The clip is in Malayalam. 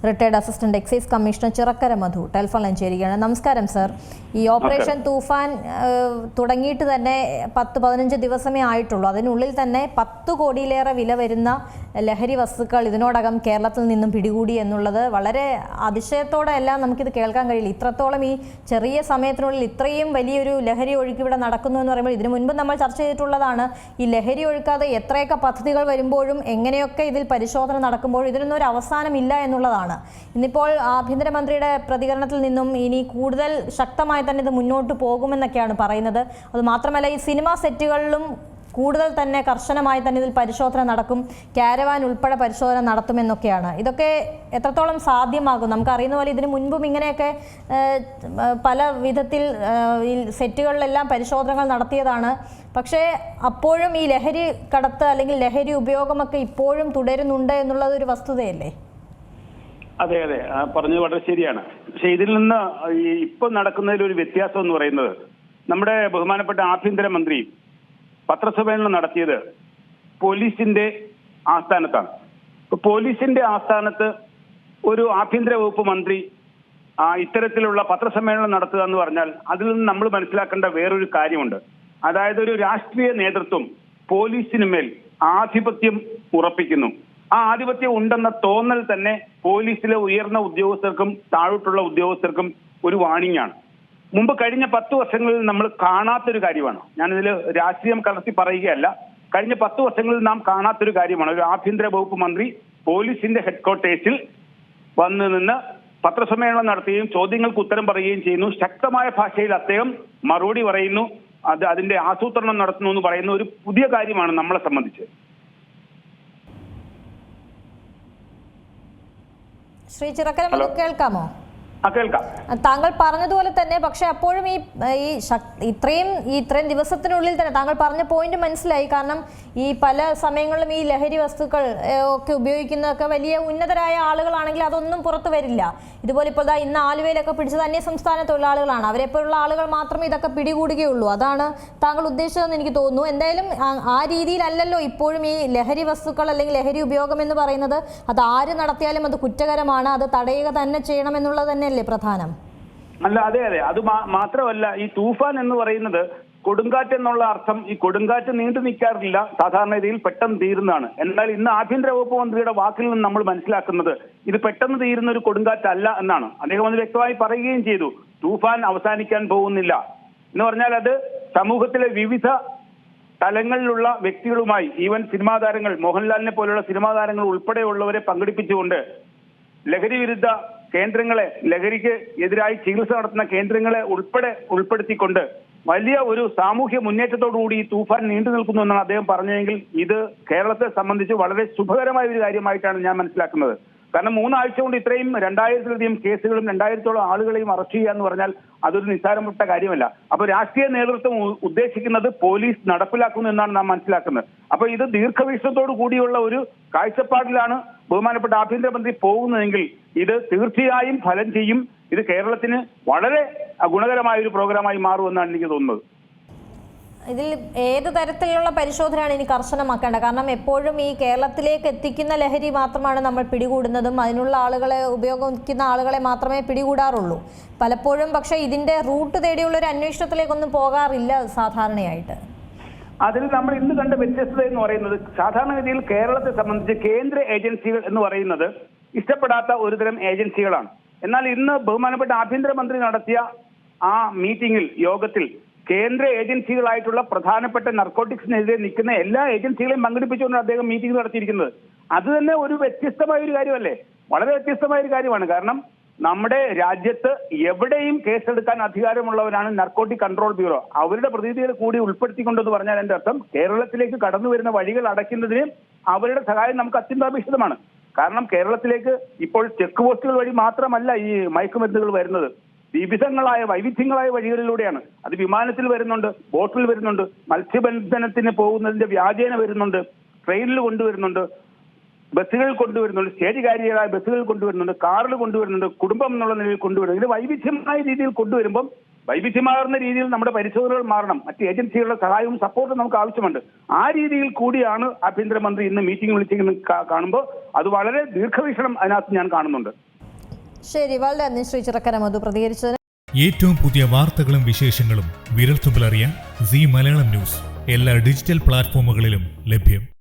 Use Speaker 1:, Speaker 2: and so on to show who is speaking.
Speaker 1: Retired assistant excise commissioner Chirakkara Madhu telephone line ചേരുകയാണ്. നമസ്കാരം സർ. ഈ ഓപ്പറേഷൻ തൂഫാൻ തുടങ്ങിയിട്ട് തന്നെ 10-15 ദിവസമേ ആയിട്ടുള്ളൂ. അതിനുള്ളിൽ തന്നെ 10 കോടിയിലേറെ വില വരുന്ന ലഹരി വസ്തുക്കൾ ഇതിനോടകം കേരളത്തിൽ നിന്നും പിടികൂടി എന്നുള്ളത് വളരെ അതിശയത്തോടെ എല്ലാം നമുക്കിത് കേൾക്കാൻ കഴിയില്ല. ഇത്രത്തോളം ഈ ചെറിയ സമയത്തിനുള്ളിൽ ഇത്രയും വലിയൊരു ലഹരി ഒഴുക്ക് ഇവിടെ നടക്കുന്നു എന്ന് പറയുമ്പോൾ ഇതിനു മുൻപ് നമ്മൾ ചർച്ച ചെയ്തിട്ടുള്ളതാണ്. ഈ ലഹരി ഒഴുക്കാതെ എത്രയൊക്കെ പദ്ധതികൾ വരുമ്പോഴും എങ്ങനെയൊക്കെ ഇതിൽ പരിശോധന നടക്കുമ്പോഴും ഇതിനൊന്നും ഒരു അവസാനമില്ല എന്നുള്ളതാണ്. ഇന്നിപ്പോൾ ആഭ്യന്തരമന്ത്രിയുടെ പ്രതികരണത്തിൽ നിന്നും ഇനി കൂടുതൽ ശക്തമായി തന്നെ ഇത് മുന്നോട്ട് പോകുമെന്നൊക്കെയാണ് പറയുന്നത്. അതുമാത്രമല്ല ഈ സിനിമാ സെറ്റുകളിലും കൂടുതൽ തന്നെ കർശനമായി തന്നെ ഇതിൽ പരിശോധന നടക്കും, കാരവാൻ ഉൾപ്പെടെ പരിശോധന നടത്തുമെന്നൊക്കെയാണ്. ഇതൊക്കെ എത്രത്തോളം സാധ്യമാകും? നമുക്കറിയുന്ന പോലെ ഇതിനു മുൻപും ഇങ്ങനെയൊക്കെ പല വിധത്തിൽ ഈ സെറ്റുകളിലെല്ലാം പരിശോധനകൾ നടത്തിയതാണ്. പക്ഷേ അപ്പോഴും ഈ ലഹരി കടത്ത് അല്ലെങ്കിൽ ലഹരി ഉപയോഗമൊക്കെ ഇപ്പോഴും തുടരുന്നുണ്ട് എന്നുള്ളത് ഒരു വസ്തുതയല്ലേ?
Speaker 2: അതെ അതെ, പറഞ്ഞത് വളരെ ശരിയാണ്. പക്ഷെ ഇതിൽ നിന്ന് ഇപ്പൊ നടക്കുന്നതിൽ ഒരു വ്യത്യാസം എന്ന് പറയുന്നത്, നമ്മുടെ ബഹുമാനപ്പെട്ട ആഭ്യന്തരമന്ത്രി പത്രസമ്മേളനം നടത്തിയത് പോലീസിന്റെ ആസ്ഥാനത്താണ്. പോലീസിന്റെ ആസ്ഥാനത്ത് ഒരു ആഭ്യന്തര വകുപ്പ് മന്ത്രി ഇത്തരത്തിലുള്ള പത്രസമ്മേളനം നടത്തുക എന്ന് പറഞ്ഞാൽ അതിൽ നിന്ന് നമ്മൾ മനസ്സിലാക്കേണ്ട വേറൊരു കാര്യമുണ്ട്. അതായത് ഒരു രാഷ്ട്രീയ നേതൃത്വം പോലീസിനുമേൽ ആധിപത്യം ഉറപ്പിക്കുന്നു. ആ ആധിപത്യം ഉണ്ടെന്ന തോന്നൽ തന്നെ പോലീസിലെ ഉയർന്ന ഉദ്യോഗസ്ഥർക്കും താഴോട്ടുള്ള ഉദ്യോഗസ്ഥർക്കും ഒരു വാണിംഗ് ആണ്. മുമ്പ് കഴിഞ്ഞ 10 വർഷങ്ങളിൽ നമ്മൾ കാണാത്തൊരു കാര്യമാണ്. ഞാനിതിൽ രാഷ്ട്രീയം കലർത്തി പറയുകയല്ല. കഴിഞ്ഞ 10 വർഷങ്ങളിൽ നാം കാണാത്തൊരു കാര്യമാണ്. ഒരു ആഭ്യന്തര വകുപ്പ് മന്ത്രി പോലീസിന്റെ ഹെഡ്ക്വാർട്ടേഴ്സിൽ വന്നു നിന്ന് പത്രസമ്മേളനം നടത്തുകയും ചോദ്യങ്ങൾക്ക് ഉത്തരം പറയുകയും ചെയ്യുന്നു. ശക്തമായ ഭാഷയിൽ അദ്ദേഹം മറുപടി പറയുന്നു, അതിന്റെ ആസൂത്രണം നടത്തുന്നു എന്ന് പറയുന്ന ഒരു പുതിയ കാര്യമാണ് നമ്മളെ സംബന്ധിച്ച്.
Speaker 1: ശ്രീ ചിറക്കര, കേൾക്കാമോ?
Speaker 2: കേൾക്കാം.
Speaker 1: താങ്കൾ പറഞ്ഞതുപോലെ തന്നെ, പക്ഷെ അപ്പോഴും ഇത്രയും ദിവസത്തിനുള്ളിൽ തന്നെ താങ്കൾ പറഞ്ഞ പോയിന്റ് മനസ്സിലായി. കാരണം ഈ പല സമയങ്ങളിലും ഈ ലഹരി വസ്തുക്കൾ ഒക്കെ ഉപയോഗിക്കുന്നതൊക്കെ വലിയ ഉന്നതരായ ആളുകളാണെങ്കിൽ അതൊന്നും പുറത്തു വരില്ല. ഇതുപോലെ ഇപ്പോൾ ഇന്ന് ആലുവയിലൊക്കെ പിടിച്ചത് അന്യസംസ്ഥാന തൊഴിലാളികളാണ്. അവരെപ്പോലുള്ള ആളുകൾ മാത്രമേ ഇതൊക്കെ പിടികൂടുകയുള്ളൂ. അതാണ് താങ്കൾ ഉദ്ദേശിച്ചതെന്ന് എനിക്ക് തോന്നുന്നു. എന്തായാലും ആ രീതിയിലല്ലല്ലോ ഇപ്പോഴും ഈ ലഹരി വസ്തുക്കൾ അല്ലെങ്കിൽ ലഹരി ഉപയോഗം എന്ന് പറയുന്നത്. അത് ആര് നടത്തിയാലും അത് കുറ്റകരമാണ്, അത് തടയുക തന്നെ ചെയ്യണം എന്നുള്ളത് തന്നെയല്ലേ പ്രധാനം?
Speaker 2: അല്ല, അതെ അതെ, അത് മാത്രമല്ല, ഈ തൂഫാൻ എന്ന് പറയുന്നത് കൊടുങ്കാറ്റ് എന്നുള്ള അർത്ഥം, ഈ കൊടുങ്കാറ്റ് നീണ്ടു നിൽക്കാറില്ല, സാധാരണ രീതിയിൽ പെട്ടെന്ന് തീരുന്നതാണ്. എന്നാൽ ഇന്ന് ആഭ്യന്തര വകുപ്പ് മന്ത്രിയുടെ വാക്കിൽ നിന്ന് നമ്മൾ മനസ്സിലാക്കുന്നത് ഇത് പെട്ടെന്ന് തീരുന്ന ഒരു കൊടുങ്കാറ്റല്ല എന്നാണ്. അദ്ദേഹം അത് വ്യക്തമായി പറയുകയും ചെയ്തു. തൂഫാൻ അവസാനിക്കാൻ പോകുന്നില്ല എന്ന് പറഞ്ഞാൽ അത് സമൂഹത്തിലെ വിവിധ തലങ്ങളിലുള്ള വ്യക്തികളുമായി, ഈവൻ സിനിമാ താരങ്ങൾ, മോഹൻലാലിനെ പോലുള്ള സിനിമാ താരങ്ങൾ ഉൾപ്പെടെയുള്ളവരെ പങ്കെടുപ്പിച്ചുകൊണ്ട് ലഹരി വിരുദ്ധ കേന്ദ്രങ്ങളെ, ലഹരിക്ക് എതിരായി ചികിത്സ നടത്തുന്ന കേന്ദ്രങ്ങളെ ഉൾപ്പെടുത്തിക്കൊണ്ട് വലിയ ഒരു സാമൂഹ്യ മുന്നേറ്റത്തോടുകൂടി ഈ തൂഫാൻ നീണ്ടു നിൽക്കുന്നു എന്നാണ് അദ്ദേഹം പറഞ്ഞതെങ്കിൽ ഇത് കേരളത്തെ സംബന്ധിച്ച് വളരെ ശുഭകരമായ ഒരു കാര്യമായിട്ടാണ് ഞാൻ മനസ്സിലാക്കുന്നത്. കാരണം 3 ആഴ്ച കൊണ്ട് ഇത്രയും 2000-ലധികം കേസുകളും 2000-ഓളം ആളുകളെയും അറസ്റ്റ് ചെയ്യുക എന്ന് പറഞ്ഞാൽ അതൊരു നിസ്സാരപ്പെട്ട കാര്യമല്ല. അപ്പൊ രാഷ്ട്രീയ നേതൃത്വം ഉദ്ദേശിക്കുന്നത് പോലീസ് നടപ്പിലാക്കുന്നു എന്നാണ് നാം മനസ്സിലാക്കുന്നത്. അപ്പൊ ഇത് ദീർഘവീക്ഷണത്തോടു കൂടിയുള്ള ഒരു കാഴ്ചപ്പാടിലാണ് ബഹുമാനപ്പെട്ട ആഭ്യന്തരമന്ത്രി പോകുന്നതെങ്കിൽ ഇത് തീർച്ചയായും ഫലം ചെയ്യും. ഇത് കേരളത്തിന് വളരെ ഗുണകരമായ ഒരു പ്രോഗ്രാമായി മാറുമെന്നാണ് എനിക്ക് തോന്നുന്നത്.
Speaker 1: ഇതിൽ ഏത് തരത്തിലുള്ള പരിശോധനയാണ് ഇനി കർശനമാക്കേണ്ടത്? കാരണം എപ്പോഴും ഈ കേരളത്തിലേക്ക് എത്തിക്കുന്ന ലഹരി മാത്രമാണ് നമ്മൾ പിടികൂടുന്നതും, അതിനുള്ള ആളുകളെ ഉപയോഗിക്കുന്ന ആളുകളെ മാത്രമേ പിടികൂടാറുള്ളൂ പലപ്പോഴും. പക്ഷെ ഇതിന്റെ റൂട്ട് തേടിയുള്ള ഒരു അന്വേഷണത്തിലേക്കൊന്നും പോകാറില്ല സാധാരണയായിട്ട്.
Speaker 2: അതിൽ നമ്മൾ ഇന്ന് കണ്ട വ്യത്യസ്തത എന്ന് പറയുന്നത്, സാധാരണഗതിയിൽ കേരളത്തെ സംബന്ധിച്ച് കേന്ദ്ര ഏജൻസികൾ എന്ന് പറയുന്നത് ഇഷ്ടപ്പെടാത്ത ഒരുതരം ഏജൻസികളാണ്. എന്നാൽ ഇന്ന് ബഹുമാനപ്പെട്ട ആഭ്യന്തരമന്ത്രി നടത്തിയ ആ മീറ്റിംഗിൽ, യോഗത്തിൽ കേന്ദ്ര ഏജൻസികളായിട്ടുള്ള പ്രധാനപ്പെട്ട നർക്കോട്ടിക്സിനെതിരെ നിൽക്കുന്ന എല്ലാ ഏജൻസികളെയും പങ്കെടുപ്പിച്ചുകൊണ്ട് അദ്ദേഹം മീറ്റിംഗ് നടത്തിയിരിക്കുന്നത്. അത് തന്നെ ഒരു വ്യത്യസ്തമായ ഒരു കാര്യമല്ലേ? വളരെ വ്യത്യസ്തമായ ഒരു കാര്യമാണ്. കാരണം നമ്മുടെ രാജ്യത്ത് എവിടെയും കേസെടുക്കാൻ അധികാരമുള്ളവരാണ് നർക്കോട്ടിക് കൺട്രോൾ ബ്യൂറോ. അവരുടെ പ്രതിനിധികളെ കൂടി ഉൾപ്പെടുത്തിക്കൊണ്ടെന്ന് പറഞ്ഞാൽ എന്റെ അർത്ഥം കേരളത്തിലേക്ക് കടന്നു വരുന്ന വഴികൾ അടയ്ക്കുന്നതിന് അവരുടെ സഹായം നമുക്ക് അത്യന്താപേക്ഷിതമാണ്. കാരണം കേരളത്തിലേക്ക് ഇപ്പോൾ ചെക്ക് പോസ്റ്റുകൾ വഴി മാത്രമല്ല ഈ മയക്കുമരുന്നുകൾ വരുന്നത്. വൈവിധ്യങ്ങളായ വഴികളിലൂടെയാണ്. അത് വിമാനത്തിൽ വരുന്നുണ്ട്, ബോട്ടിൽ വരുന്നുണ്ട്, മത്സ്യബന്ധനത്തിന് പോകുന്നതിന്റെ വ്യാജേന വരുന്നുണ്ട്, ട്രെയിനിൽ കൊണ്ടുവരുന്നുണ്ട്, ബസ്സുകൾ കൊണ്ടുവരുന്നുണ്ട്, സ്റ്റേജ് കാരികളായ ബസ്സുകൾ കൊണ്ടുവരുന്നുണ്ട്, കാറിൽ കൊണ്ടുവരുന്നുണ്ട്, കുടുംബം എന്നുള്ള നിലയിൽ കൊണ്ടുവരുന്നുണ്ട്. ഇത് വൈവിധ്യമായ രീതിയിൽ കൊണ്ടുവരുമ്പം വൈവിധ്യമാർന്ന രീതിയിൽ നമ്മുടെ പരിശോധനകൾ മാറണം. മറ്റ് ഏജൻസികളുടെ സഹായവും സപ്പോർട്ടും നമുക്ക് ആവശ്യമുണ്ട്. ആ രീതിയിൽ കൂടിയാണ് ആഭ്യന്തരമന്ത്രി ഇന്ന് മീറ്റിംഗ് വിളിച്ചിരിക്കുന്നത് കാണുമ്പോൾ അത് വളരെ ദീർഘവീക്ഷണം അതിനകത്ത് ഞാൻ കാണുന്നുണ്ട്.
Speaker 1: ശരി, വളരെ നന്ദി ശ്രീ ചിറക്കര മധു പ്രതികരിച്ചതിന്.
Speaker 3: ഏറ്റവും പുതിയ വാർത്തകളും വിശേഷങ്ങളും വിരൽത്തുമ്പിലറിയാൻ സീ മലയാളം ന്യൂസ് എല്ലാ ഡിജിറ്റൽ പ്ലാറ്റ്ഫോമുകളിലും ലഭ്യം.